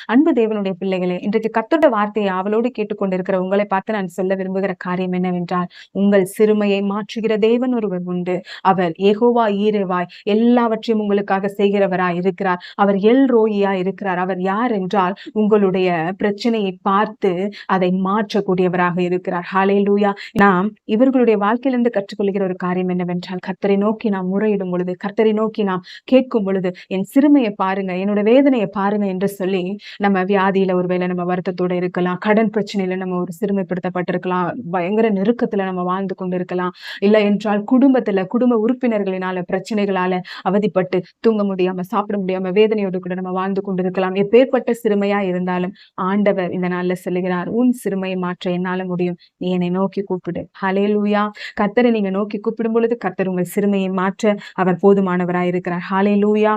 அன்பு தேவனுடைய பிள்ளைகளே, இன்றைக்கு கர்த்தருடைய வார்த்தையை ஆவலோடு கேட்டுக்கொண்டிருக்கிற உங்களை பார்த்து நான் சொல்ல விரும்புகிற காரியம் என்னவென்றால், உங்கள் சிறுமையை மாற்றுகிற தேவன் ஒருவர் உண்டு. அவர் யெகோவா ஈரேவாய் எல்லாவற்றையும் உங்களுக்காக செய்கிறவராய் இருக்கிறார். அவர் எல் ரோயியாய் இருக்கிறார். அவர் யார் என்றால், உங்களுடைய பிரச்சனையை பார்த்து அதை மாற்றக்கூடியவராக இருக்கிறார். ஹalleluya. நாம் இவர்களுடைய வாழ்க்கையிலிருந்து கற்றுக்கொள்கிற ஒரு காரியம் என்னவென்றால், கர்த்தரை நோக்கி நாம் முறையிடும் பொழுது, கர்த்தரை நோக்கி நாம் கேட்கும் பொழுது, என் சிறுமையை பாருங்க, என்னோட வேதனையை பாருங்க என்று சொல்லி, நம்ம வியாதியில ஒருவேளை நம்ம வருத்தத்தோட இருக்கலாம், கடன் பிரச்சனையில நம்ம ஒரு சிறுமைப்படுத்தப்பட்டிருக்கலாம், பயங்கர நெருக்கத்துல நம்ம வாழ்ந்து கொண்டிருக்கலாம், இல்லை என்றால் குடும்ப உறுப்பினர்களினால பிரச்சனைகளால அவதிப்பட்டு தூங்க முடியாம சாப்பிட முடியாம வேதனையோடு கூட நம்ம வாழ்ந்து கொண்டிருக்கலாம். எப்பேற்பட்ட சிறுமையா இருந்தாலும் ஆண்டவர் இந்த நாள்ல சொல்லுகிறார், உன் சிறுமையை மாற்ற என்னால முடியும், நீ என்னை நோக்கி கூப்பிடு. ஹalleluya. கர்த்தரை நீங்க நோக்கி கூப்பிடும் பொழுது கர்த்தர் உங்கள் சிறுமையை மாற்ற அவர் போதுமானவராய் இருக்கிறார். ஹalleluya.